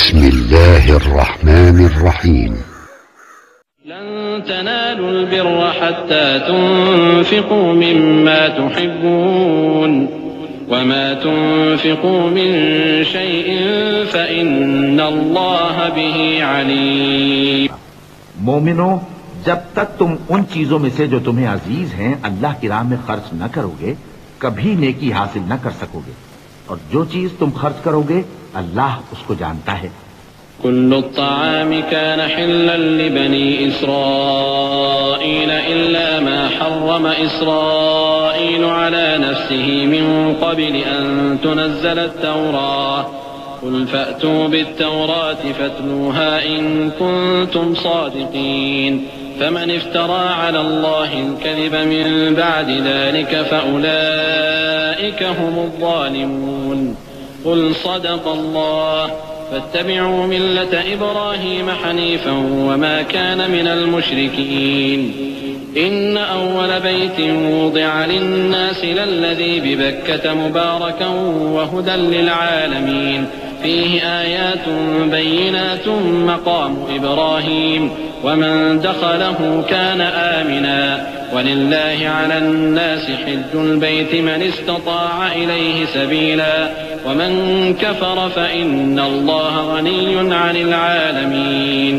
بسم الله الرحمن الرحيم. لن تنالوا البر حتى تنفقوا مما تحبون وما تنفقوا من شيء فإن الله به عليم. مومنو، جب تک تم ان چیزوں میں سے جو تمہیں عزیز ہیں اللہ کی راہ میں خرچ نہ کرو گے کبھی نیکی حاصل نہ کر سکو گے، اور جو چیز تم خرچ کرو گے اللہ اس کو جانتا ہے۔ كل الطعام كان حلا لبني إسرائيل إلا ما حرم إسرائيل على نفسه من قبل أن تنزل التوراة قل فأتوا بالتوراة فاتلوها إن كنتم صادقين فمن افترى على الله الكذب من بعد ذلك فأولئك هم الظالمون قل صدق الله فاتبعوا ملة إبراهيم حنيفا وما كان من المشركين إن أول بيت وضع للناس للذي ببكة مباركا وهدى للعالمين فيه آيات بينات مقام إبراهيم ومن دخله كان آمنا ولله على الناس حج البيت من استطاع إليه سبيلا ومن كفر فإن الله غني عن العالمين.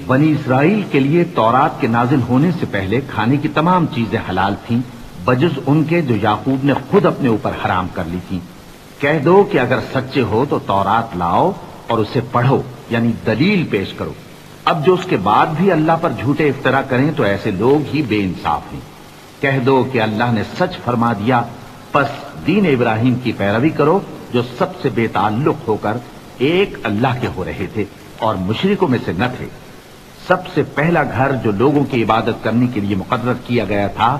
بنی اسرائیل کے لیے تورات کے نازل ہونے سے پہلے کھانے کی تمام چیزیں حلال تھیں بجز ان کے جو یعقوب نے خود اپنے اوپر حرام کر لی تھیں۔ کہہ دو کہ اگر سچے ہو تو تورات لاؤ اور اسے پڑھو، یعنی دلیل پیش کرو۔ اب جو اس کے بعد بھی اللہ پر جھوٹے افطرا کریں تو ایسے لوگ ہی بے انصاف ہیں۔ کہہ دو کہ اللہ نے سچ فرما دیا، پس دین ابراہیم کی پیروی کرو جو سب سے بے تعلق ہو کر ایک اللہ کے ہو رہے تھے اور مشرکوں میں سے نہ تھے۔ سب سے پہلا گھر جو لوگوں کی عبادت کرنے کے لیے مقرر کیا گیا تھا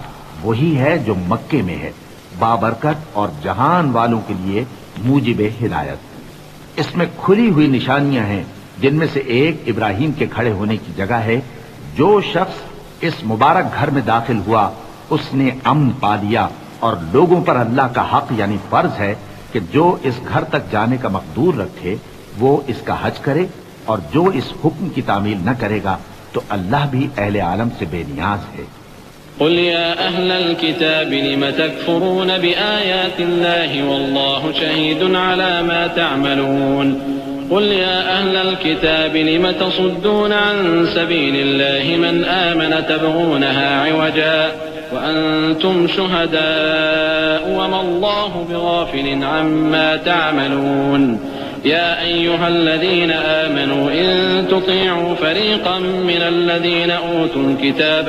وہی ہے جو مکے میں ہے، بابرکت اور جہان والوں کے لیے موجب ہدایت۔ اس میں کھلی ہوئی نشانیاں ہیں جن میں سے ایک ابراہیم کے کھڑے ہونے کی جگہ ہے۔ جو شخص اس مبارک گھر میں داخل ہوا اس نے امن پا لیا، اور لوگوں پر اللہ کا حق یعنی فرض ہے کہ جو اس گھر تک جانے کا مقدور رکھے وہ اس کا حج کرے، اور جو اس حکم کی تعمیل نہ کرے گا تو اللہ بھی اہل عالم سے بے نیاز ہے۔ قل يا أهل الكتاب لم تكفرون بآيات الله والله شهيد على ما تعملون قل يا أهل الكتاب لم تصدون عن سبيل الله من آمن تبغونها عوجا وأنتم شهداء وما الله بغافل عما تعملون يا أيها الذين آمنوا إن تطيعوا فريقا من الذين أوتوا الكتاب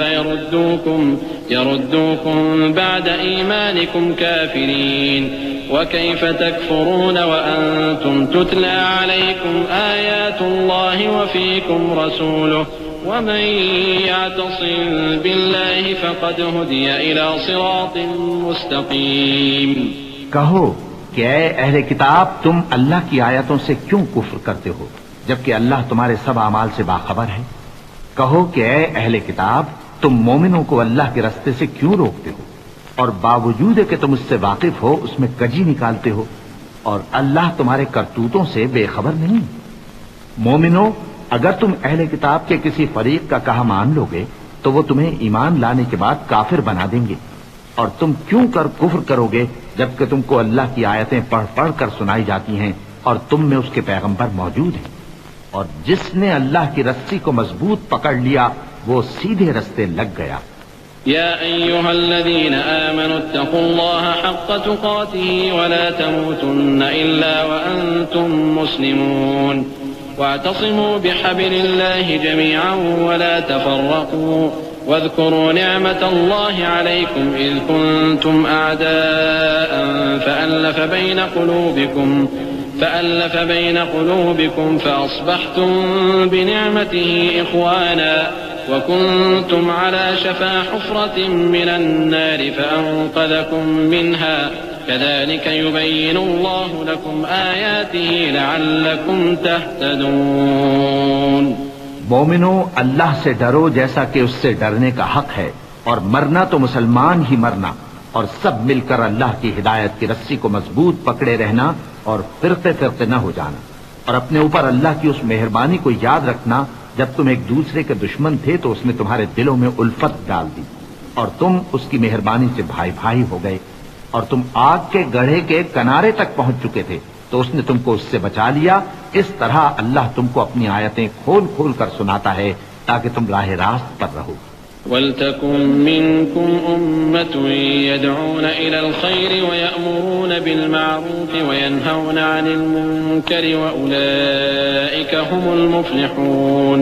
يردوكم بعد إيمانكم كافرين وكيف تكفرون وأنتم تتلى عليكم آيات الله وفيكم رسوله ومن يعتصم بالله فقد هدي إلى صراط مستقيم. کہو کہ اے اہل کتاب تم اللہ کی آیتوں سے کیوں کفر کرتے ہو جبکہ اللہ تمہارے سب اعمال سے باخبر ہے؟ کہو کہ اے اہل کتاب تم مومنوں کو اللہ کے رستے سے کیوں روکتے ہو اور باوجود کہ تم اس سے واقف ہو اس میں کجی نکالتے ہو، اور اللہ تمہارے کرتوتوں سے بے خبر نہیں؟ مومنوں، اگر تم اہل کتاب کے کسی فریق کا کہا مان لو گے تو وہ تمہیں ایمان لانے کے بعد کافر بنا دیں گے، اور تم کیوں کر کفر کرو گے جبکہ تم کو اللہ کی آیتیں پڑھ پڑھ کر سنائی جاتی ہیں اور تم میں اس کے پیغمبر موجود ہیں؟ اور جس نے اللہ کی رسی کو مضبوط پکڑ لیا وہ سیدھے رستے لگ گیا۔ يا أيها الذين آمنوا اتقوا الله حق تقاته ولا تموتن إلا وأنتم مسلمون واعتصموا بحبل الله جميعا ولا تفرقوا واذكروا نعمة الله عليكم إذ كنتم أعداء فألف بين قلوبكم فأصبحتم بنعمته إخوانا وكنتم على شفا حفرة من النار فأنقذكم منها كذلك يبين الله لكم آياته لعلكم تهتدون. مومنو، اللہ سے ڈرو جیسا کہ اس سے ڈرنے کا حق ہے، اور مرنا تو مسلمان ہی مرنا، اور سب مل کر اللہ کی ہدایت کی رسی کو مضبوط پکڑے رہنا اور فرقے فرقے نہ ہو جانا، اور اپنے اوپر اللہ کی اس مہربانی کو یاد رکھنا جب تم ایک دوسرے کے دشمن تھے تو اس نے تمہارے دلوں میں الفت ڈال دی اور تم اس کی مہربانی سے بھائی بھائی ہو گئے، اور تم آگ کے گڑھے کے کنارے تک پہنچ چکے تھے تو اس نے تم کو اس سے بچا لیا۔ اس طرح اللہ تم کو اپنی آیتیں کھول کھول کر سناتا ہے تاکہ تم راہ راست پر رہو۔ وَلْتَكُن مِّنكُمْ أُمَّةٌ يَدْعُونَ إِلَى الْخَيْرِ وَيَأْمُرُونَ بِالْمَعْرُوفِ وَيَنْهَوْنَ عَنِ الْمُنكَرِ وَأُولَئِكَ هُمُ الْمُفْلِحُونَ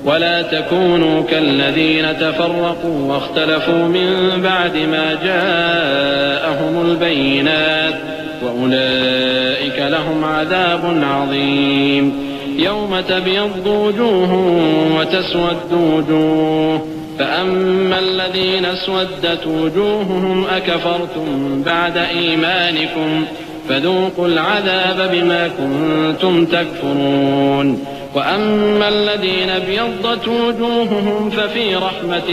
ولا تكونوا كالذين تفرقوا واختلفوا من بعد ما جاءهم البينات وأولئك لهم عذاب عظيم يوم تبيض وجوه وتسود وجوه فأما الذين اسودت وجوههم أكفرتم بعد إيمانكم فذوقوا العذاب بما كنتم تكفرون وأما الذين ابيضت وجوههم ففي رحمة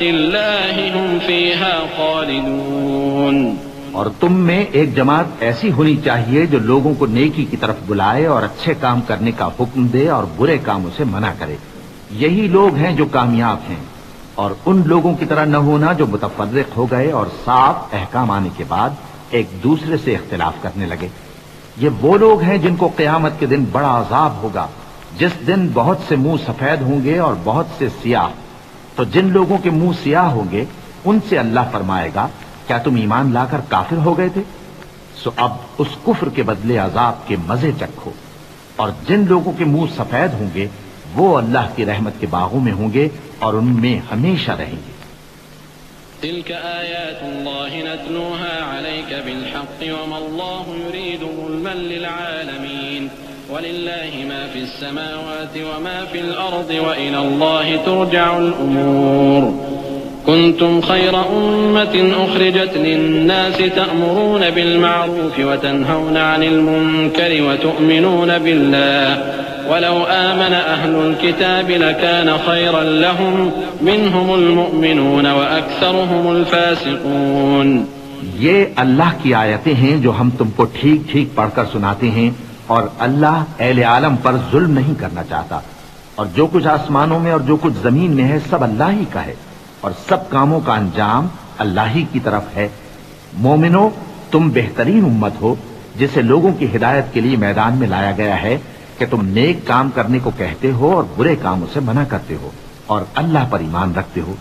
الله هم فيها خالدون۔ اور تم میں ایک جماعت ایسی ہونی چاہیے جو لوگوں کو نیکی کی طرف بلائے اور اچھے کام کرنے کا حکم دے اور برے کاموں سے منع کرے، یہی لوگ ہیں جو کامیاب ہیں۔ اور ان لوگوں کی طرح نہ ہونا جو متفرق ہو گئے اور صاف احکام آنے کے بعد ایک دوسرے سے اختلاف کرنے لگے۔ یہ وہ لوگ ہیں جن کو قیامت کے دن بڑا عذاب ہوگا، جس دن بہت سے منہ سفید ہوں گے اور بہت سے سیاہ۔ تو جن لوگوں کے منہ سیاہ ہوں گے ان سے اللہ فرمائے گا کیا تم ایمان لا کر کافر ہو گئے تھے؟ سو اب اس کفر کے بدلے عذاب کے مزے چکھو۔ اور جن لوگوں کے منہ سفید ہوں گے وہ اللہ کی رحمت کے باغوں میں ہوں گے اور ان میں ہمیشہ رہیں گے۔ تلك آيات الله نتلوها عليك بالحق وما الله يريد ظلما للعالمين ولله ما في السماوات وما في الأرض وإلى الله ترجع الأمور كنتم خير أمة أخرجت للناس تأمرون بالمعروف وتنهون عن المنكر وتؤمنون بالله ولو آمن أهل الكتاب لكان خيرا لهم منهم المؤمنون وأكثرهم الفاسقون۔ یہ اللہ کی آیتیں ہیں جو ہم تم کو ٹھیک ٹھیک پڑھ کر سناتے ہیں، اور اللہ اہل عالم پر ظلم نہیں کرنا چاہتا، اور جو کچھ آسمانوں میں اور جو کچھ زمین میں ہے سب اللہ ہی کا ہے، اور سب کاموں کا انجام اللہ ہی کی طرف ہے۔ مومنو، تم بہترین امت ہو جسے لوگوں کی ہدایت کے لیے میدان میں لایا گیا ہے کہ تم نیک کام کرنے کو کہتے ہو اور برے کاموں سے منع کرتے ہو اور اللہ پر ایمان رکھتے ہو۔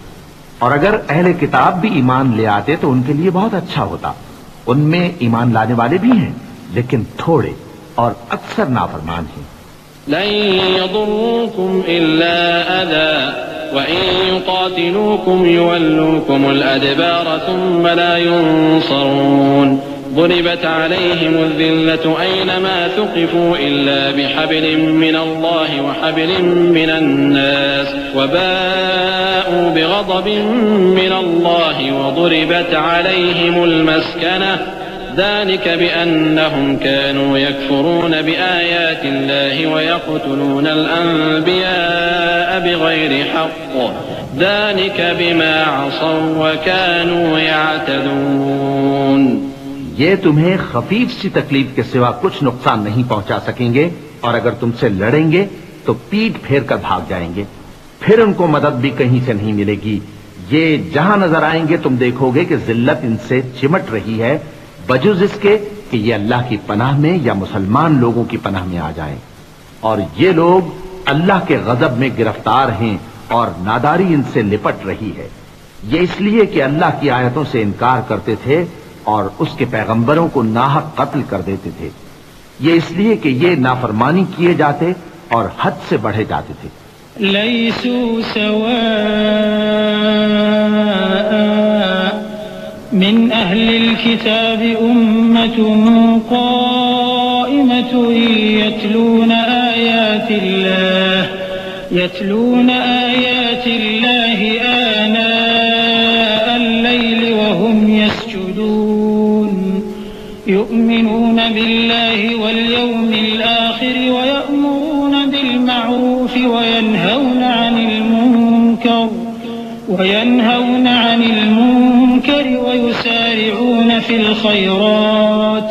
اور اگر اہل کتاب بھی ایمان لے آتے تو ان کے لیے بہت اچھا ہوتا، ان میں ایمان لانے والے بھی ہیں لیکن تھوڑے اور اکثر نافرمان ہیں۔ لن يضروكم إلا أذى وإن يقاتلوكم يولوكم الأدبار ثم لا ينصرون ضربت عليهم الذلة أينما ثقفوا إلا بحبل من الله وحبل من الناس وباءوا بغضب من الله وضربت عليهم المسكنة ذلك بأنهم كانوا يكفرون بآيات الله ويقتلون الأنبياء بغير حق ذلك بما عصوا وكانوا يعتدون۔ یہ تمہیں خفیف سی تکلیف کے سوا کچھ نقصان نہیں پہنچا سکیں گے، اور اگر تم سے لڑیں گے تو پیٹ پھیر کر بھاگ جائیں گے، پھر ان کو مدد بھی کہیں سے نہیں ملے گی۔ یہ جہاں نظر آئیں گے تم دیکھو گے کہ ذلت ان سے چمٹ رہی ہے بجز اس کے کہ یہ اللہ کی پناہ میں یا مسلمان لوگوں کی پناہ میں آ جائیں، اور یہ لوگ اللہ کے غضب میں گرفتار ہیں اور ناداری ان سے لپٹ رہی ہے۔ یہ اس لیے کہ اللہ کی آیتوں سے انکار کرتے تھے اور اس کے پیغمبروں کو ناحق قتل کر دیتے تھے، یہ اس لیے کہ یہ نافرمانی کیے جاتے اور حد سے بڑھے جاتے تھے۔ لیسوا سواء من اہل الكتاب امة قائمة يتلون آیات اللہ آناء الليل وهم يسجدون يؤمنون بالله واليوم الآخر ويأمرون بالمعروف وينهون عن المنكر ويسارعون في الخيرات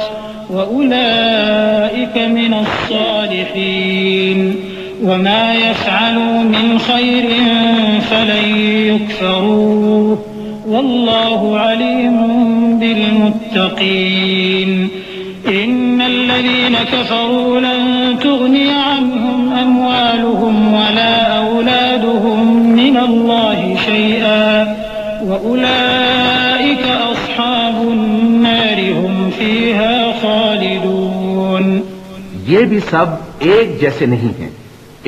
وأولئك من الصالحين وما يفعلوا من خير فلن يكفروه والله عليم بالمتقين إن الذين كفروا لن تغني عنهم أموالهم ولا أولادهم من الله شيئا وأولئك أصحاب النار هم فيها خالدون. یہ بھی سب ایک جیسے نہیں ہیں.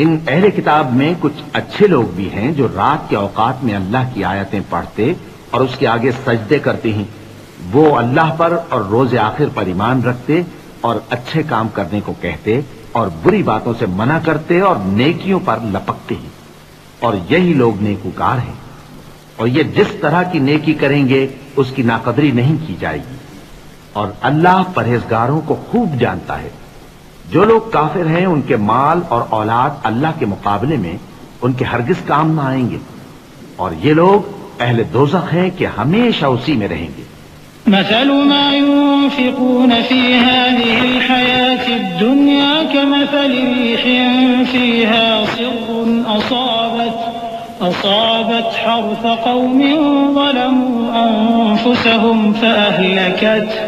ان اہل کتاب میں کچھ اچھے لوگ بھی ہیں جو رات کے اوقات میں اللہ کی آیتیں پڑھتے اور اس کے آگے سجدے کرتے ہیں. وہ اللہ پر اور روز آخر پر ایمان رکھتے اور اچھے کام کرنے کو کہتے اور بری باتوں سے منع کرتے اور نیکیوں پر لپکتے ہیں. اور یہی لوگ نیکوکار ہیں. اور یہ جس طرح کی نیکی کریں گے اس کی ناقدری نہیں کی جائے گی. اور اللہ پرہیزگاروں کو خوب جانتا ہے. جو لوگ کافر ہیں ان کے مال اور اولاد اللہ کے مقابلے میں ان کے ہرگز کام نہ آئیں گے. اور یہ لوگ اہل دوزخ ہیں کہ ہمیشہ اسی میں رہیں گے. مثل ما ينفقون في هذه الحياة الدنيا كمثل ريح فيها صر أصابت حرث قوم ظلموا أنفسهم فأهلكته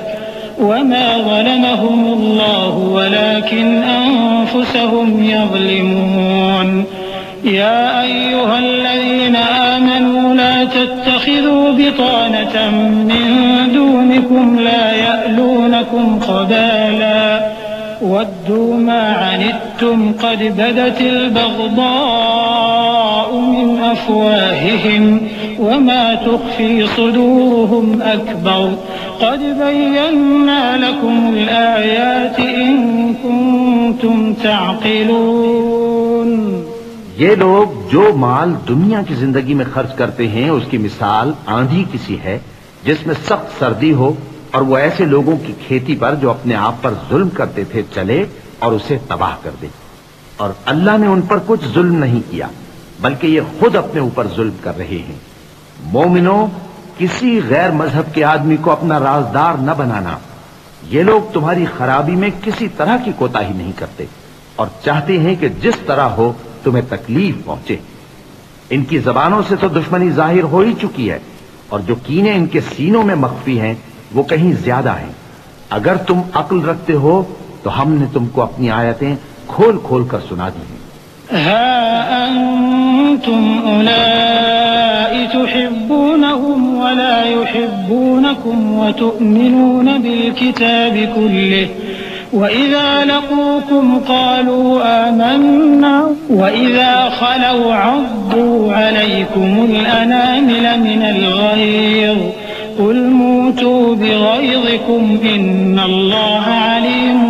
وما ظلمهم الله ولكن أنفسهم يظلمون. يا أيها الذين آمنوا لا تتخذوا بطانة من دونكم لا يألونكم خبالا ودوا ما عنتم قد بدت البغضاء من أفواههم وما تخفي صدورهم أكبر قد بينا لكم الآيات إن كنتم تعقلون. یہ لوگ جو مال دنیا کی زندگی میں خرچ کرتے ہیں اس کی مثال آندھی کسی ہے جس میں سخت سردی ہو اور وہ ایسے لوگوں کی کھیتی پر جو اپنے آپ پر ظلم کرتے تھے چلے اور اسے تباہ کر دے. اور اللہ نے ان پر کچھ ظلم نہیں کیا بلکہ یہ خود اپنے اوپر ظلم کر رہے ہیں. مومنوں، کسی غیر مذہب کے آدمی کو اپنا رازدار نہ بنانا. یہ لوگ تمہاری خرابی میں کسی طرح کی کوتاہی نہیں کرتے اور چاہتے ہیں کہ جس طرح ہو تمہیں تکلیف پہنچے. ان کی زبانوں سے تو دشمنی ظاہر ہو ہی چکی ہے اور جو کینے ان کے سینوں میں مخفی ہیں وہ کہیں زیادہ ہیں. اگر تم عقل رکھتے ہو تو ہم نے تم کو اپنی آیتیں کھول کھول کر سنا دی ہیں. ها أنتم أولئك تحبونهم ولا يحبونكم وتؤمنون بالكتاب كله وإذا لقوكم قالوا آمنا وإذا خلوا عضوا عليكم الأنامل من الغيظ قل موتوا بغيظكم إن الله عليم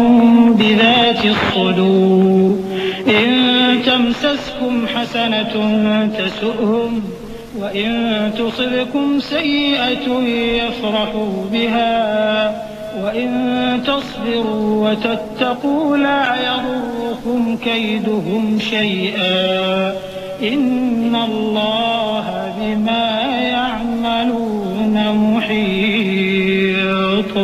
بذات الصدور. إن تمسسكم حسنة تسؤهم وإن تصبكم سيئة يفرحوا بها وإن تصبروا وتتقوا لا يضركم كيدهم شيئا إن الله بما يعملون محيط.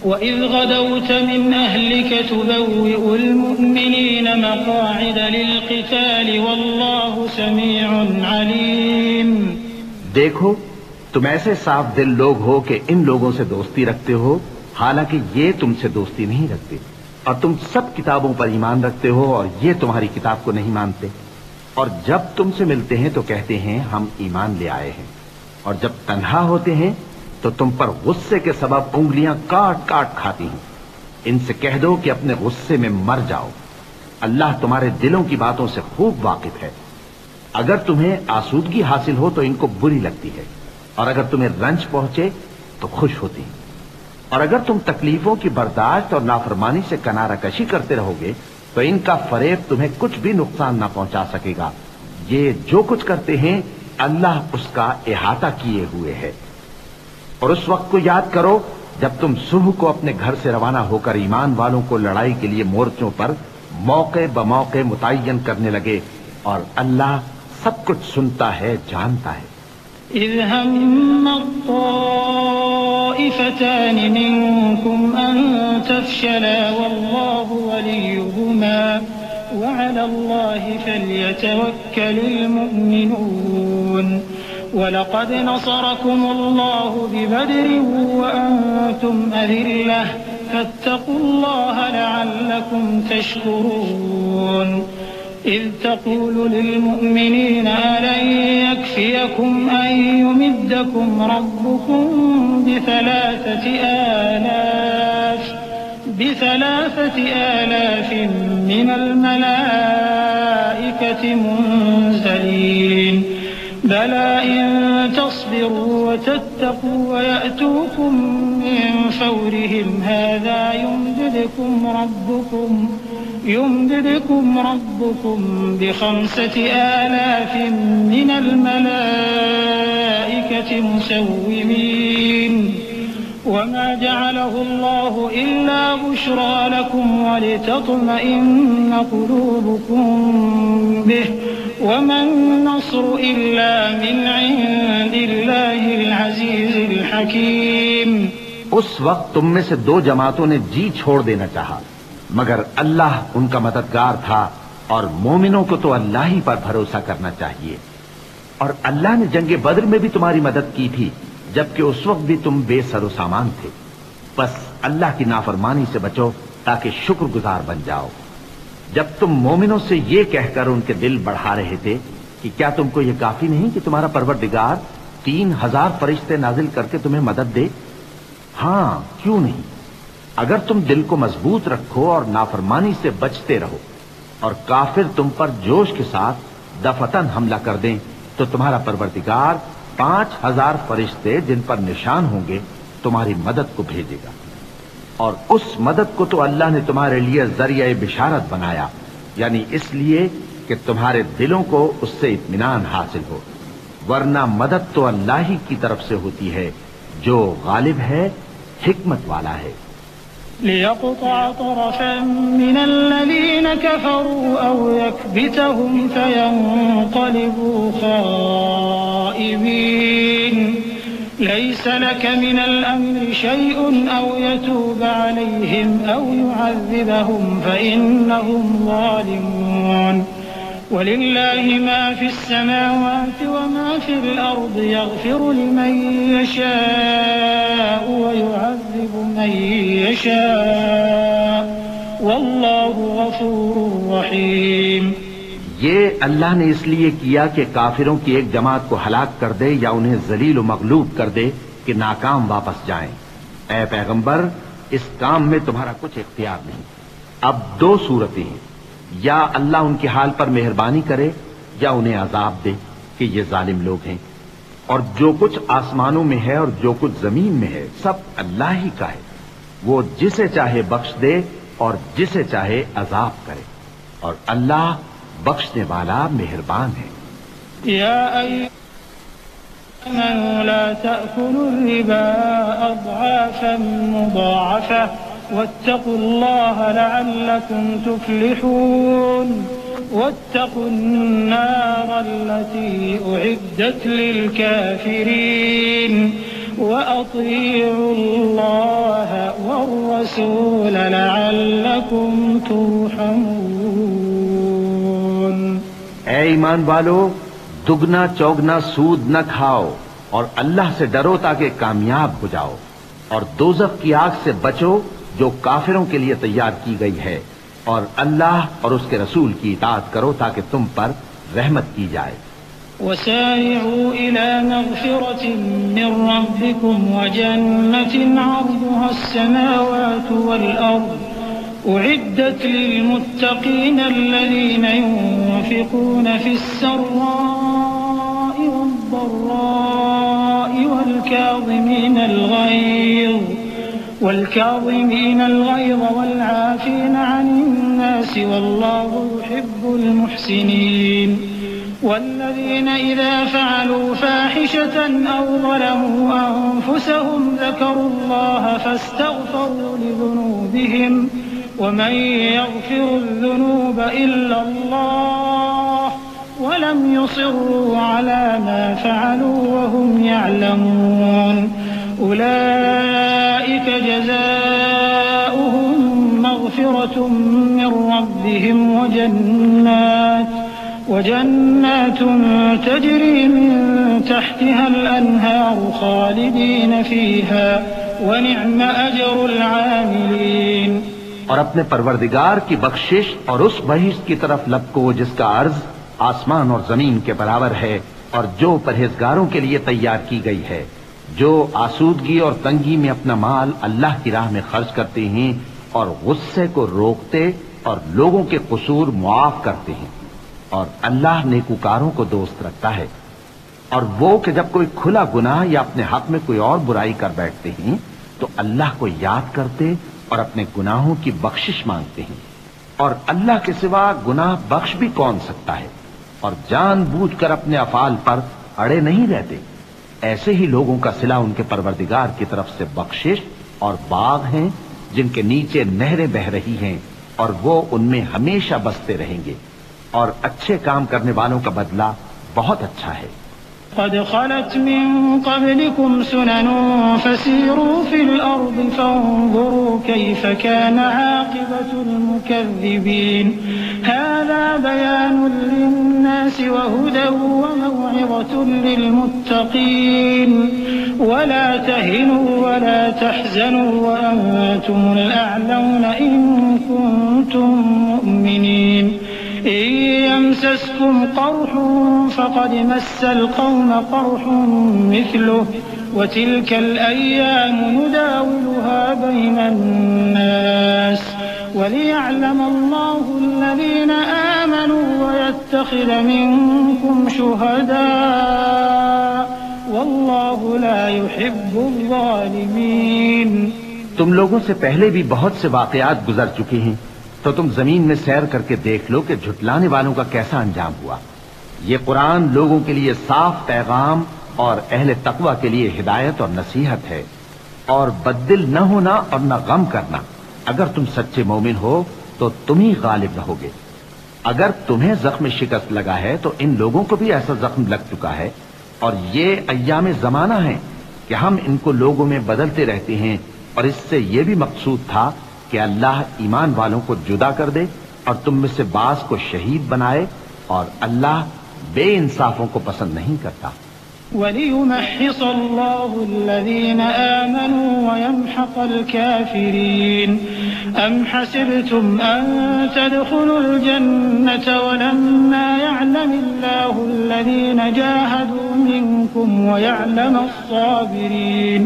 وإذ غدوت من أهلك تبوئ المؤمنين مقاعد للقتال والله سميع عليم. دیکھو تم ایسے صاف دل لوگ ہو کہ ان لوگوں سے دوستی رکھتے ہو حالانکہ یہ تم سے دوستی نہیں رکھتے اور تم سب کتابوں پر ایمان رکھتے ہو اور یہ تمہاری کتاب کو نہیں مانتے. اور جب تم سے ملتے ہیں تو کہتے ہیں ہم ایمان لے آئے ہیں اور جب تنہا ہوتے ہیں تو تم پر غصے کے سبب انگلیاں کاٹ کاٹ کھاتی ہیں. ان سے کہہ دو کہ اپنے غصے میں مر جاؤ. اللہ تمہارے دلوں کی باتوں سے خوب واقف ہے. اگر تمہیں آسودگی حاصل ہو تو ان کو بری لگتی ہے اور اگر تمہیں رنج پہنچے تو خوش ہوتی ہیں. اور اگر تم تکلیفوں کی برداشت اور نافرمانی سے کنارہ کشی کرتے رہو گے تو ان کا فریب تمہیں کچھ بھی نقصان نہ پہنچا سکے گا. یہ جو کچھ کرتے ہیں اللہ اس کا احاطہ کیے ہوئے ہے. اور اس وقت کو یاد کرو جب تم صبح کو اپنے گھر سے روانہ ہو کر ایمان والوں کو لڑائی کے لیے مورچوں پر موقع بموقع متعین کرنے لگے اور اللہ سب کچھ سنتا ہے، جانتا ہے. إذ هم الطائفتان منكم أن تفشلا والله وليهما وعلى الله فليتوكل المؤمنون ولقد نصركم الله ببدر وأنتم أذلة فاتقوا الله لعلكم تشكرون إذ تقول للمؤمنين ألن يكفيكم أن يمدكم ربكم بثلاثة آلاف من الملائكة منزلين بلى إن تصبروا وتتقوا ويأتوكم من فورهم هذا يمددكم ربكم ب5,000 من الملائكة مسومين وما جعله الله إلا بشرى لكم ولتطمئن قلوبكم به وما النصر إلا من عند الله العزيز الحكيم. اس وقت تم میں سے 2 جماعتوں نے جی چھوڑ دینا چاہا، مگر اللہ ان کا مددگار تھا، اور مومنوں کو تو اللہ ہی پر بھروسہ کرنا چاہیے. اور اللہ نے جنگ بدر میں بھی تمہاری مدد کی تھی، جبکہ اس وقت بھی تم بے سر و سامان تھے. بس اللہ کی نافرمانی سے بچو تاکہ شکر گزار بن جاؤ. جب تم مومنوں سے یہ کہہ کر ان کے دل بڑھا رہے تھے کہ کیا تم کو یہ کافی نہیں کہ تمہارا پروردگار 3,000 فرشتے نازل کر کے تمہیں مدد دے؟ ہاں، کیوں نہیں؟ اگر تم دل کو مضبوط رکھو اور نافرمانی سے بچتے رہو اور کافر تم پر جوش کے ساتھ دفتن حملہ کر دیں تو تمہارا پروردگار 5,000 فرشتے جن پر نشان ہوں گے تمہاری مدد کو بھیجے گا. اور اس مدد کو تو اللہ نے تمہارے لیے ذریعہ بشارت بنایا، یعنی اس لیے کہ تمہارے دلوں کو اس سے اطمینان حاصل ہو، ورنہ مدد تو اللہ ہی کی طرف سے ہوتی ہے جو غالب ہے، حکمت والا ہے. ليقطع طرفا من الذين كفروا أو يكبتهم فينقلبوا خائبين ليس لك من الأمر شيء أو يتوب عليهم أو يعذبهم فإنهم ظالمون ولله ما في السماوات وما في الأرض يغفر لمن يشاء ويعذب من يشاء والله غفور رحيم. یہ اللہ نے اس لیے کیا کہ کافروں کی ایک جماعت کو ہلاک کر دے یا انہیں ذلیل و مغلوب کر دے کہ ناکام واپس جائیں. اے پیغمبر، اس کام میں تمہارا کچھ اختیار نہیں. اب 2 صورتیں ہیں، یا اللہ ان کے حال پر مہربانی کرے یا انہیں عذاب دے کہ یہ ظالم لوگ ہیں. اور جو کچھ آسمانوں میں ہے اور جو کچھ زمین میں ہے سب اللہ ہی کا ہے. وہ جسے چاہے بخش دے اور جسے چاہے عذاب کرے، اور اللہ بخشنے والا مہربان ہے. یا آمنوا لا تأكلوا الربا أضعافا مضاعفة واتقوا الله لعلكم تفلحون واتقوا النار التي أعدت للكافرين وأطيعوا الله والرسول لعلكم ترحمون. اے ایمان والو، دگنا چوگنا سود نہ کھاؤ اور اللہ سے ڈرو تاکہ کامیاب ہو جاؤ، اور دوزخ کی آگ سے بچو جو کافروں کے لیے تیار کی گئی ہے، اور اللہ اور اس کے رسول کی اطاعت کرو تاکہ تم پر رحمت کی جائے. وسارعوا إلى مغفرة من ربكم وجنة عرضها السماوات والأرض أعدت للمتقين الذين ينفقون في السراء والضراء والكاظمين الغيظ والعافين عن الناس والله يحب المحسنين. والذين إذا فعلوا فاحشة أو ظلموا أنفسهم ذكروا الله فاستغفروا لذنوبهم ومن يغفر الذنوب إلا الله ولم يصروا على ما فعلوا وهم يعلمون أولئك جزاؤهم مغفرة من ربهم وجنات تجري من تحتها الأنهار خالدين فيها وَنِعْمَ أَجْرُ الْعَامِلِينَ۔ اور اپنے پروردگار کی بخشش اور اس بہشت کی طرف لپکو جس کا عرض آسمان اور زمین کے برابر ہے، اور جو پرہیزگاروں کے لیے تیار کی گئی ہے، جو آسودگی اور تنگی میں اپنا مال اللہ کی راہ میں خرچ کرتے ہیں اور غصے کو روکتے اور لوگوں کے قصور معاف کرتے ہیں، اور اللہ نیکوکاروں کو دوست رکھتا ہے۔ اور وہ کہ جب کوئی کھلا گناہ یا اپنے حق میں کوئی اور برائی کر بیٹھتے ہیں تو اللہ کو یاد کرتے اور اپنے گناہوں کی بخشش مانگتے ہیں، اور اللہ کے سوا گناہ بخش بھی کون سکتا ہے، اور جان بوجھ کر اپنے افعال پر اڑے نہیں رہتے۔ ایسے ہی لوگوں کا صلہ ان کے پروردگار کی طرف سے بخشش اور باغ ہیں جن کے نیچے نہریں بہ رہی ہیں، اور وہ ان میں ہمیشہ بستے رہیں گے، اور اچھے کام کرنے والوں کا بدلہ بہت اچھا ہے۔ قد خلت من قبلكم سنن فسيروا في الأرض فانظروا كيف كان عاقبة المكذبين هذا بيان للناس وهدى وموعظة للمتقين ولا تهنوا ولا تحزنوا وأنتم الأعلون إن كنتم مؤمنين إن يمسسكم قرح فقد مس القوم قرح مثله وتلك الأيام نداولها بين الناس وليعلم الله الذين آمنوا ويتخذ منكم شهداء والله لا يحب الظالمين۔ تم لوگوں سے پہلے بھی بہت سے واقعات گزر چکے ہیں، تو تم زمین میں سیر کر کے دیکھ لو کہ جھٹلانے والوں کا کیسا انجام ہوا۔ یہ قرآن لوگوں کے لیے صاف پیغام اور اہل تقوی کے لیے ہدایت اور نصیحت ہے۔ اور بددل نہ ہونا اور نہ غم کرنا، اگر تم سچے مومن ہو تو تم ہی غالب رہو گے۔ اگر تمہیں زخم شکست لگا ہے تو ان لوگوں کو بھی ایسا زخم لگ چکا ہے، اور یہ ایام زمانہ ہیں کہ ہم ان کو لوگوں میں بدلتے رہتے ہیں، اور اس سے یہ بھی مقصود تھا کہ اللہ ایمان والوں کو جدا کر دے اور تم میں سے بعض کو شہید بنائے، اور اللہ بے انصافوں کو پسند نہیں کرتا۔ وَلِيُمَحِّصَ اللَّهُ الَّذِينَ آمَنُوا وَيَمْحَقَ الْكَافِرِينَ أَمْ حَسِبْتُمْ أَن تَدْخُلُوا الْجَنَّةَ وَلَمَّا يَعْلَمِ اللَّهُ الَّذِينَ جَاهَدُوا مِنكُمْ وَيَعْلَمَ الصَّابِرِينَ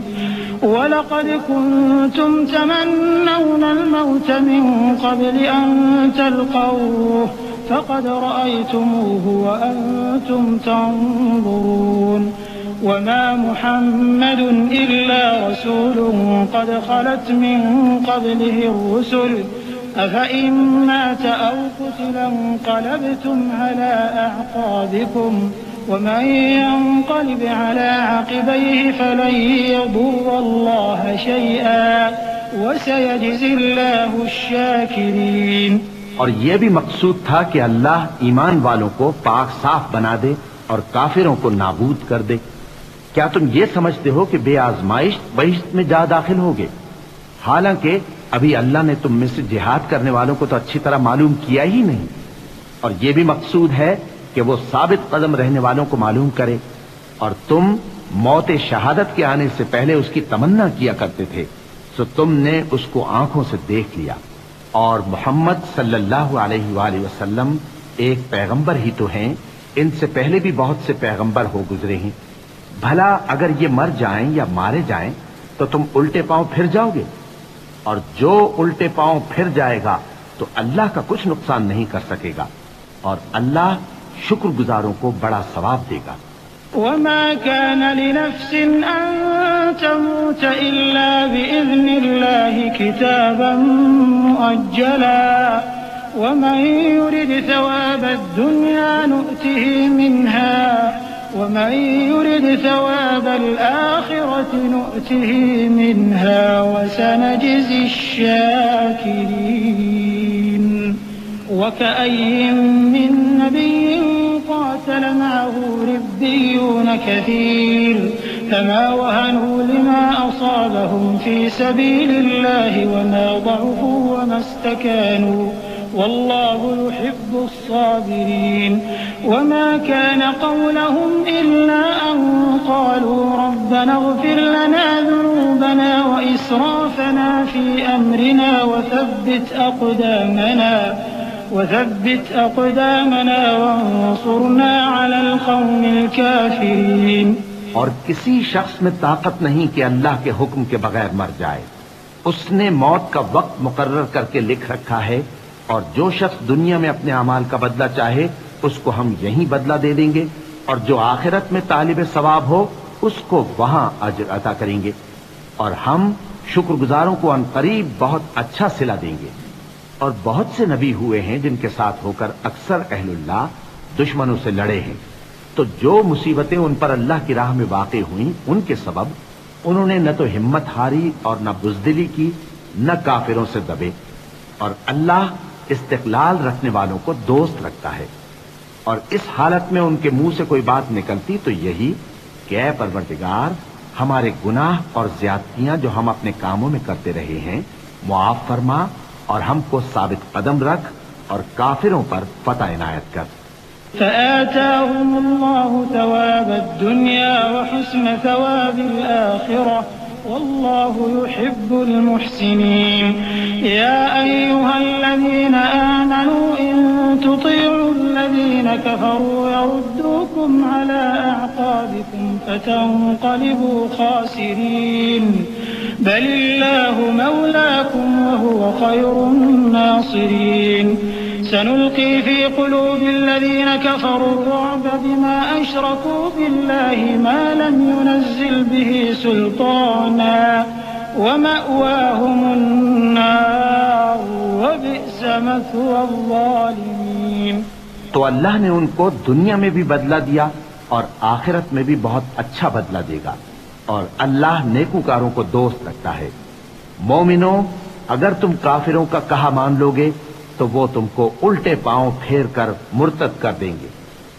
وَلَقَدْ كُنتُمْ تَمَنَّوْنَ الْمَوْتَ مِن قَبْلِ أَن تَلْقَوْهُ فقد رأيتموه وأنتم تنظرون وما محمد إلا رسول قد خلت من قبله الرسل أفإن مات أو قتل انقلبتم على أعقابكم ومن ينقلب على عقبيه فلن يضر الله شيئا وسيجزي الله الشاكرين۔ اور یہ بھی مقصود تھا کہ اللہ ایمان والوں کو پاک صاف بنا دے اور کافروں کو نابود کر دے۔ کیا تم یہ سمجھتے ہو کہ بے آزمائش بہشت میں جا داخل ہوگے؟ حالانکہ ابھی اللہ نے تم میں سے جہاد کرنے والوں کو تو اچھی طرح معلوم کیا ہی نہیں، اور یہ بھی مقصود ہے کہ وہ ثابت قدم رہنے والوں کو معلوم کرے۔ اور تم موت شہادت کے آنے سے پہلے اس کی تمنا کیا کرتے تھے، سو تم نے اس کو آنکھوں سے دیکھ لیا۔ اور محمد صلی اللہ علیہ وآلہ وسلم ایک پیغمبر ہی تو ہیں، ان سے پہلے بھی بہت سے پیغمبر ہو گزرے ہیں۔ بھلا اگر یہ مر جائیں یا مارے جائیں تو تم الٹے پاؤں پھر جاؤ گے؟ اور جو الٹے پاؤں پھر جائے گا تو اللہ کا کچھ نقصان نہیں کر سکے گا، اور اللہ شکر گزاروں کو بڑا ثواب دے گا۔ وما كان لنفس أن تموت إلا بإذن الله كتابا مؤجلا ومن يرد ثواب الدنيا نؤته منها ومن يرد ثواب الآخرة نؤته منها وسنجزي الشاكرين۔ وكأي من نبي قاتل معه ربيون كثير فما وهنوا لما أصابهم في سبيل الله وما ضعفوا وما استكانوا والله يحب الصابرين وما كان قولهم إلا أن قالوا ربنا اغفر لنا ذنوبنا وإسرافنا في أمرنا وثبت أقدامنا وانصرنا على القوم الكافرين. اور کسی شخص میں طاقت نہیں کہ اللہ کے حکم کے بغیر مر جائے. اس نے موت کا وقت مقرر کر کے لکھ رکھا ہے، اور جو شخص دنیا میں اپنے اعمال کا بدلہ چاہے اس کو ہم یہیں بدلہ دے دیں گے، اور جو آخرت میں طالب ثواب ہو اس کو وہاں اجر عطا کریں گے، اور ہم شکر گزاروں کو ان قریب بہت اچھا صلہ دیں گے. اور بہت سے نبی ہوئے ہیں جن کے ساتھ ہو کر اکثر اہل اللہ دشمنوں سے لڑے ہیں، تو جو مصیبتیں ان پر اللہ کی راہ میں واقع ہوئیں ان کے سبب انہوں نے نہ تو ہمت ہاری اور نہ بزدلی کی، نہ کافروں سے دبے. اور اللہ استقلال رکھنے والوں کو دوست رکھتا ہے. اور اس حالت میں ان کے منہ سے کوئی بات نکلتی تو یہی کہ اے پروردگار، ہمارے گناہ اور زیادتیاں جو ہم اپنے کاموں میں کرتے رہے ہیں معاف فرما، اور ہم کو ثابت قدم رکھ اور کافروں پر فتح عنایت کر. فآتاهم الله ثواب الدنيا وحسن ثواب الآخرة والله يحب المحسنين. يا أيها الذين آمنوا إن تطيعوا الذين كفروا يردوكم على أعقابكم فتنقلبوا خاسرين بل الله مولاكم وهو خير الناصرين. سنلقي في قلوب الذين كفروا الرعب بما أشركوا بالله ما لم ينزل به سلطانا ومأواهم النار وبئس مثوى الظالمين. تو اللہ نے ان کو دنیا میں بھی بدلہ دیا اور آخرت میں بھی بہت اچھا بدلہ دے گا، اور اللہ نیکوکاروں کو دوست رکھتا ہے. مومنوں، اگر تم کافروں کا کہا مان لوگے تو وہ تم کو الٹے پاؤں پھیر کر مرتد کر دیں گے،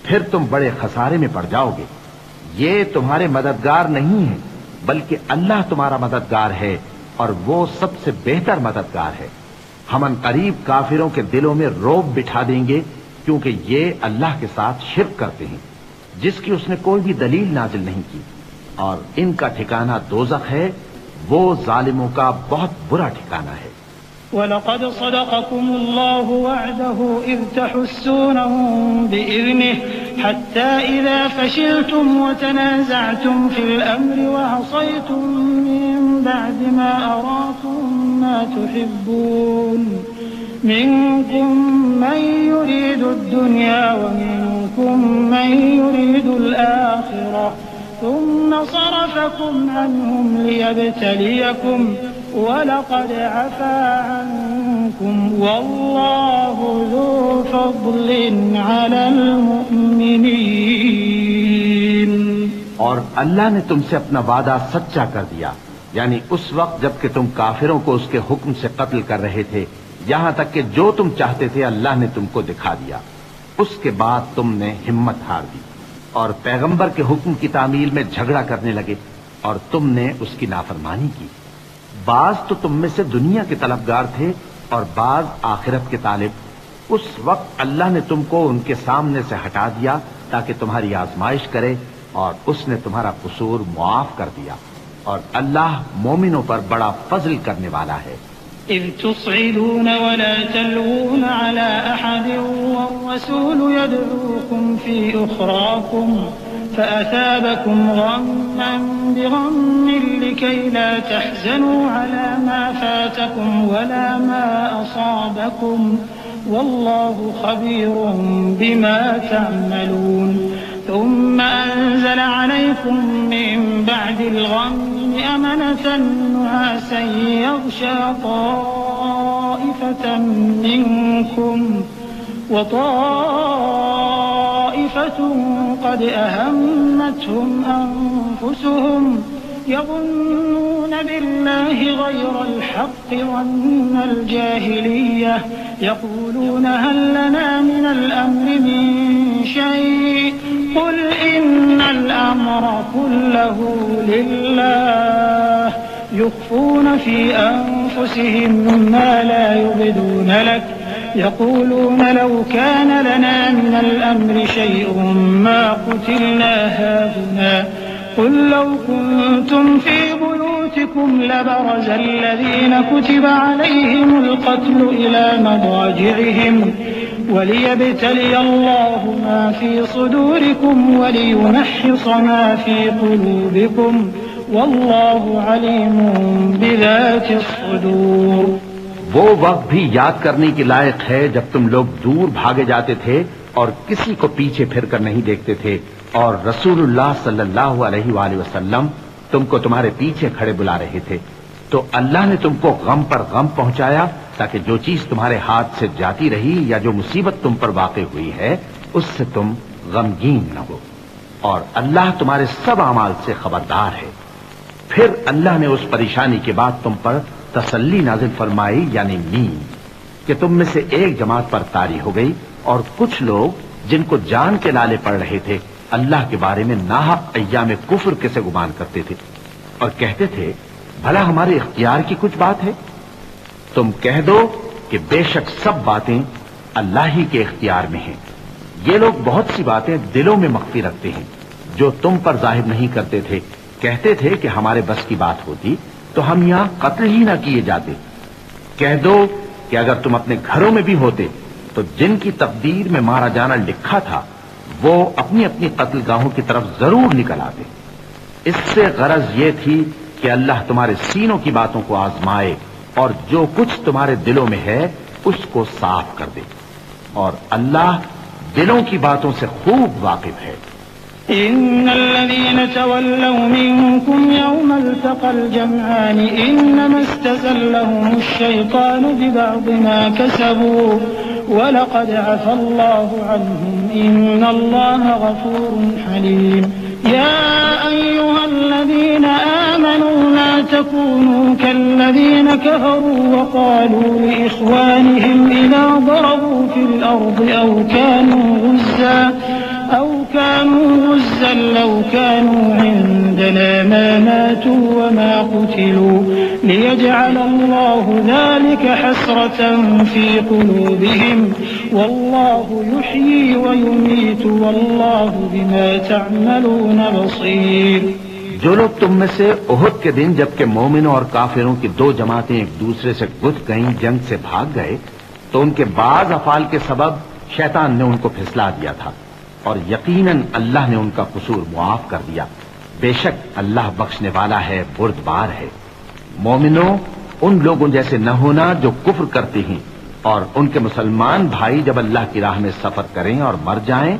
پھر تم بڑے خسارے میں پڑ جاؤ گے. یہ تمہارے مددگار نہیں ہیں بلکہ اللہ تمہارا مددگار ہے، اور وہ سب سے بہتر مددگار ہے. ہم ان قریب کافروں کے دلوں میں رعب بٹھا دیں گے، کیونکہ یہ اللہ کے ساتھ شرک کرتے ہیں جس کی اس نے کوئی بھی دلیل نازل نہیں کی، اور ان کا ٹھکانہ دوزخ ہے، وہ ظالموں کا بہت برا ٹھکانہ ہے. وَلَقَدْ صَدَقَكُمُ اللَّهُ وَعْدَهُ إِذْ تَحُسُّونَهُم بِإِذْنِهِ حَتَّى إِذَا فَشِلْتُمْ وَتَنَازَعْتُمْ فِي الْأَمْرِ وَعَصَيْتُم مِّن بَعْدِ مَا أَرَاكُم مَّا تُحِبُّونَ مِنكُم مَّن يُرِيدُ الدُّنْيَا وَمِنكُم مَّن يُرِيدُ الْآخِرَةَ ثم صرفكم عنهم ليبتليكم ولقد عفا عنكم والله ذو فضل على المؤمنين. اور اللہ نے تم سے اپنا وعدہ سچا کر دیا، یعنی اس وقت جب کہ تم کافروں کو اس کے حکم سے قتل کر رہے تھے، یہاں تک کہ جو تم چاہتے تھے اللہ نے تم کو دکھا دیا. اس کے بعد تم نے ہمت ہار دی اور پیغمبر کے حکم کی تعمیل میں جھگڑا کرنے لگے، اور تم نے اس کی نافرمانی کی. بعض تو تم میں سے دنیا کے طلبگار تھے اور بعض آخرت کے طالب. اس وقت اللہ نے تم کو ان کے سامنے سے ہٹا دیا تاکہ تمہاری آزمائش کرے، اور اس نے تمہارا قصور معاف کر دیا، اور اللہ مومنوں پر بڑا فضل کرنے والا ہے. إذ تصعدون ولا تلوون على أحد والرسول يدعوكم في أخراكم فأثابكم غما بغم لكي لا تحزنوا على ما فاتكم ولا ما أصابكم والله خبير بما تعملون. ثم أنزل عليكم من بعد الغم أمنة نعاسا يغشى طائفة منكم وطائفة قد أهمتهم أنفسهم يظنون بالله غير الحق ظن الجاهلية يقولون هل لنا من الأمر من شيء قل إن الأمر كله لله يخفون في أنفسهم ما لا يبدون لك يقولون لو كان لنا من الأمر شيء ما قتلنا هاهنا قل لو كنتم في بيوتكم لبرز الذين كتب عليهم القتل إلى مضاجعهم وليبتلي الله ما في صدوركم وليمحص ما في قلوبكم والله عليم بذات الصدور. وہ وقت بھی یاد کرنے کے لائق ہے جب تم لوگ دور بھاگے جاتے تھے اور کسی کو پیچھے پھر کر نہیں دیکھتے تھے اور رسول اللہ صلی اللہ علیہ وآلہ وسلم تم کو تمہارے پیچھے کھڑے بلا رہے تھے تو اللہ نے تم کو غم پر غم پہنچایا تاکہ جو چیز تمہارے ہاتھ سے جاتی رہی یا جو مصیبت تم پر واقع ہوئی ہے اس سے تم غمگین نہ ہو اور اللہ تمہارے سب اعمال سے خبردار ہے. پھر اللہ نے اس پریشانی کے بعد تم پر تسلی نازل فرمائی یعنی نیند کہ تم میں سے ایک جماعت پر طاری ہو گئی اور کچھ لوگ جن کو جان کے لالے پڑ رہے تھے اللہ کے بارے میں ناحق ایام کفر کے سے گمان کرتے تھے اور کہتے تھے بھلا ہمارے اختیار کی کچھ بات ہے. تم کہہ دو کہ بے شک سب باتیں اللہ ہی کے اختیار میں ہیں. یہ لوگ بہت سی باتیں دلوں میں مخفی رکھتے ہیں جو تم پر ظاہر نہیں کرتے تھے. کہتے تھے کہ ہمارے بس کی بات ہوتی تو ہم یہاں قتل ہی نہ کیے جاتے. کہہ دو کہ اگر تم اپنے گھروں میں بھی ہوتے تو جن کی تقدیر میں مارا جانا لکھا تھا وہ اپنی اپنی قتل گاہوں کی طرف ضرور نکل آتے. اس سے غرض یہ تھی کہ اللہ تمہارے سینوں کی باتوں کو آزمائے اور جو کچھ تمہارے دلوں میں ہے اس کو صاف کر دے اور اللہ دلوں کی باتوں سے خوب واقف ہے. إن الذين تولوا منكم يوم التقى الجمعان إنما استزلهم الشيطان ببعض ما كسبوا ولقد عفى الله عنهم إن الله غفور حليم. يا أيها الذين آمنوا لا تكونوا كالذين كفروا وقالوا لإخوانهم إذا ضربوا في الأرض أو كانوا غزا لو كانوا عندنا ما ماتوا وما قتلوا ليجعل الله ذلك حسرة في قلوبهم والله يحيي ويميت والله بما تعملون بصير. جو لوگ تم میں سے احد کے دن جبکہ مومنوں اور کافروں کی دو جماعتیں ایک دوسرے سے گت گئیں جنگ سے بھاگ گئے تو ان کے بعض افعال کے سبب شیطان نے ان کو پھسلا دیا تھا اور یقیناً اللہ نے ان کا قصور معاف کر دیا. بے شک اللہ بخشنے والا ہے بردبار ہے. مومنوں ان لوگوں جیسے نہ ہونا جو کفر کرتے ہیں اور ان کے مسلمان بھائی جب اللہ کی راہ میں سفر کریں اور مر جائیں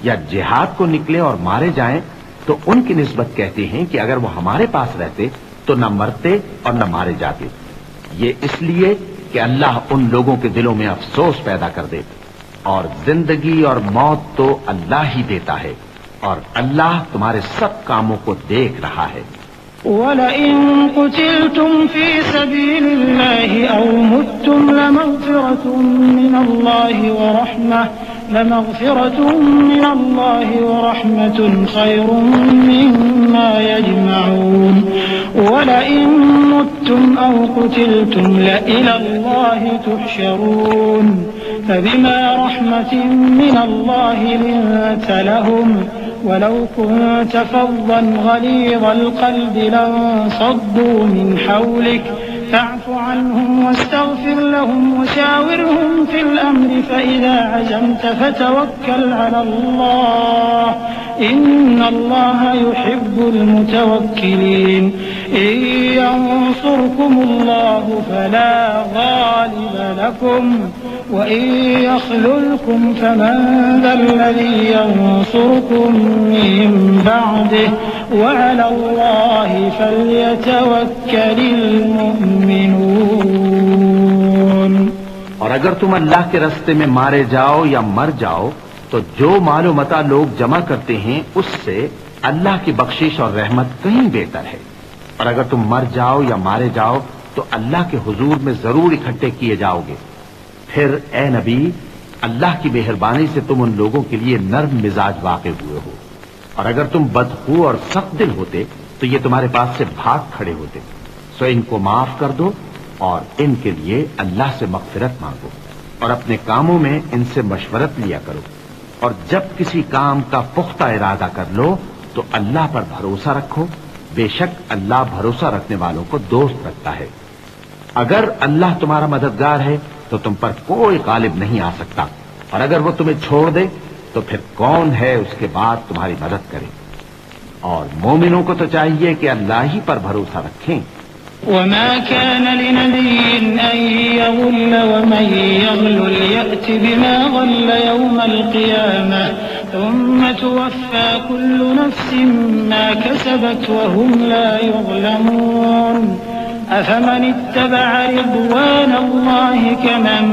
یا جہاد کو نکلے اور مارے جائیں تو ان کی نسبت کہتے ہیں کہ اگر وہ ہمارے پاس رہتے تو نہ مرتے اور نہ مارے جاتے. یہ اس لیے کہ اللہ ان لوگوں کے دلوں میں افسوس پیدا کر دے اور زندگی اور موت تو اللہ ہی دیتا ہے اور اللہ تمہارے سب کاموں کو دیکھ رہا ہے. وَلَئِن قُتِلْتُمْ فِي سَبِيلِ اللَّهِ أَوْ مُتُّمْ لَمَغْفِرَةٌ مِّنَ اللَّهِ وَرَحْمَةٌ خَيْرٌ مِّمَّا يَجْمَعُونَ. وَلَئِن مُتُّمْ أَوْ قُتِلْتُمْ لَإِلَى اللَّهِ تُحْشَرُونَ. فبما رحمة من الله لنت لهم ولو كنت فظا غليظ القلب لانفضوا من حولك فاعف عنهم واستغفر لهم وشاورهم في الأمر فإذا عزمت فتوكل على الله إن الله يحب المتوكلين. إن ينصركم الله فلا غالب لكم وإن يخذلكم فمن ذا الذي ينصركم من بعده وعلى الله فليتوكل المؤمنون. اور اگر تم اللہ کے راستے میں مارے جاؤ یا مر جاؤ تو جو مال و متاع لوگ جمع کرتے ہیں اس سے اللہ کی بخشش اور رحمت کہیں بہتر ہے. اور اگر تم مر جاؤ یا مارے جاؤ تو اللہ کے حضور میں ضرور اکٹھے کیے جاؤ گے. پھر اے نبی اللہ کی مہربانی سے تم ان لوگوں کے لیے نرم مزاج واقع ہوئے ہو اور اگر تم بدخو اور سخت دل ہوتے تو یہ تمہارے پاس سے بھاگ کھڑے ہوتے. سو ان کو معاف کر دو اور ان کے لیے اللہ سے مغفرت مانگو اور اپنے کاموں میں ان سے مشورت لیا کرو، اور جب کسی کام کا پختہ ارادہ کر لو تو اللہ پر بھروسہ رکھو، بے شک اللہ بھروسہ رکھنے والوں کو دوست رکھتا ہے۔ اگر اللہ تمہارا مددگار ہے تو تم پر کوئی غالب نہیں آ سکتا، اور اگر وہ تمہیں چھوڑ دے تو پھر کون ہے اس کے بعد تمہاری مدد کرے؟ اور مومنوں کو تو چاہیے کہ اللہ ہی پر بھروسہ رکھیں۔ وما كان لنبي أن يغل ومن يغل يأت بما غل يوم القيامة ثم توفى كل نفس ما كسبت وهم لا يظلمون أفمن اتبع رضوان الله كمن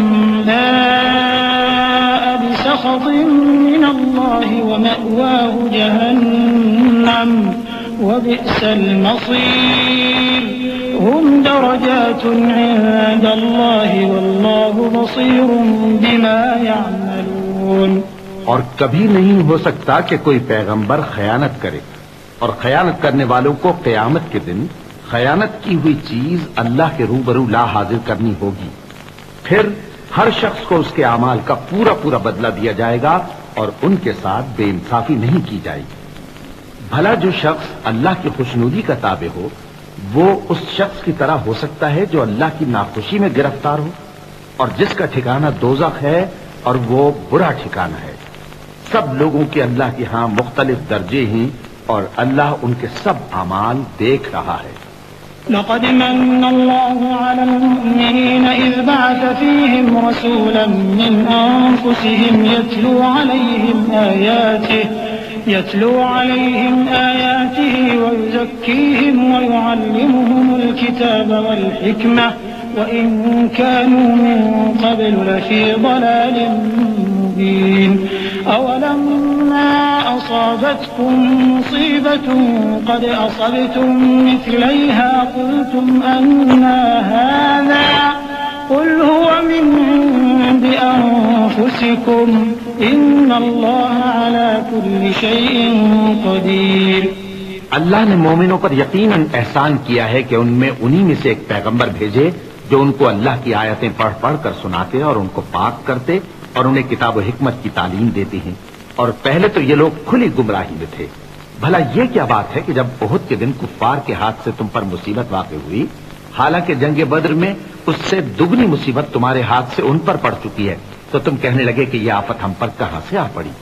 باء بسخط من الله ومأواه جهنم وبئس المصير هم درجات عند الله والله بصير بما يعملون۔ اور کبھی نہیں ہو سکتا کہ کوئی پیغمبر خیانت کرے، اور خیانت کرنے والوں کو قیامت کے دن خیانت کی ہوئی چیز اللہ کے روبرو لا حاضر کرنی ہوگی، پھر ہر شخص کو اس کے اعمال کا پورا پورا بدلہ دیا جائے گا اور ان کے ساتھ بے انصافی نہیں کی جائے گی۔ بھلا جو شخص اللہ کی خوشنودی کا تابع ہو وہ اس شخص کی طرح ہو سکتا ہے جو اللہ کی ناخوشی میں گرفتار ہو، اور جس کا ٹھکانہ دوزخ ہے اور وہ برا ٹھکانہ ہے۔ سب لوگوں کے اللہ کے ہاں مختلف درجے ہیں اور اللہ ان کے سب اعمال دیکھ رہا ہے۔ لقد من الله على المؤمنين إذ بعث فيهم رسولا من أنفسهم يتلو عليهم آياته ويزكيهم ويعلمهم الكتاب والحكمة وإن كانوا من قبل لفي ضلال مبين أولما أصابتكم مصيبة قد أصبتم مثليها قلتم أنى هذا قل هو من عند أنفسكم إن الله على كل شيء قدير۔ اللہ نے مومنوں پر یقیناً احسان کیا ہے کہ ان میں انہی میں سے ایک پیغمبر بھیجے جو ان کو اللہ کی آیتیں پڑھ پڑھ کر سناتے اور ان کو پاک کرتے اور انہیں کتاب و حکمت کی تعلیم دیتے ہیں، اور پہلے تو یہ لوگ کھلی گمراہی میں تھے۔ بھلا یہ کیا بات ہے کہ جب احد کے دن کفار کے ہاتھ سے تم پر مصیبت واقع ہوئی، حالانکہ جنگ بدر میں اس سے دگنی مصیبت تمہارے ہاتھ سے ان پر پڑ چکی ہے، تو تم کہنے لگے کہ یہ آفت ہم پر کہاں سے آ پڑی؟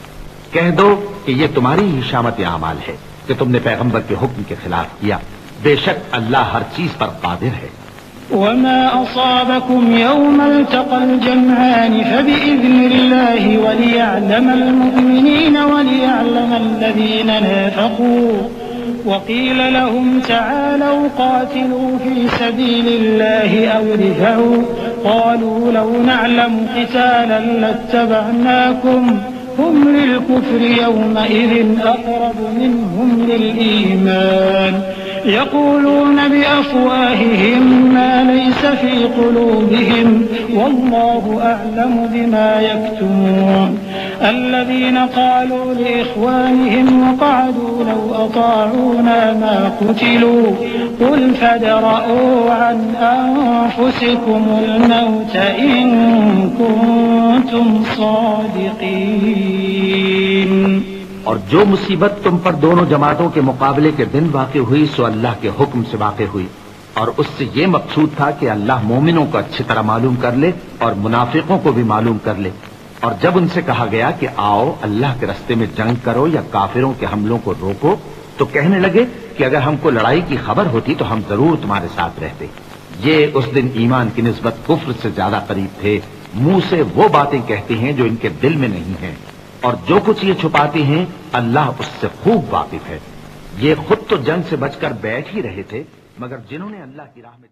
کہہ دو کہ یہ تمہاری ہی شامت اعمال ہے کہ تم نے پیغمبر کے حکم کے خلاف کیا، بے شک اللہ ہر چیز پر قادر ہے۔ وما أصابكم يوم التقى الجمعان فبإذن الله وليعلم المؤمنين وليعلم الذين نافقوا وقيل لهم تعالوا قاتلوا في سبيل الله أو ادفعوا قالوا لو نعلم قتالا لاتبعناكم هم للكفر يومئذ أقرب منهم للإيمان يقولون بأفواههم ما ليس في قلوبهم والله أعلم بما يكتمون الذين قالوا لإخوانهم وقعدوا لو أطاعونا ما قتلوا قل فادرءوا عن أنفسكم الموت إن كنتم صادقين۔ اور جو مصیبت تم پر دونوں جماعتوں کے مقابلے کے دن واقع ہوئی سو اللہ کے حکم سے واقع ہوئی، اور اس سے یہ مقصود تھا کہ اللہ مومنوں کو اچھی طرح معلوم کر لے اور منافقوں کو بھی معلوم کر لے۔ اور جب ان سے کہا گیا کہ آؤ اللہ کے رستے میں جنگ کرو یا کافروں کے حملوں کو روکو، تو کہنے لگے کہ اگر ہم کو لڑائی کی خبر ہوتی تو ہم ضرور تمہارے ساتھ رہتے۔ یہ اس دن ایمان کی نسبت کفر سے زیادہ قریب تھے، منہ سے وہ باتیں کہتے ہیں جو ان کے دل میں نہیں ہیں، اور جو کچھ یہ چھپاتے ہیں اللہ اس سے خوب واقف ہے۔ یہ خود تو جنگ سے بچ کر بیٹھ ہی رہے تھے، مگر جنہوں نے اللہ کی راہ میں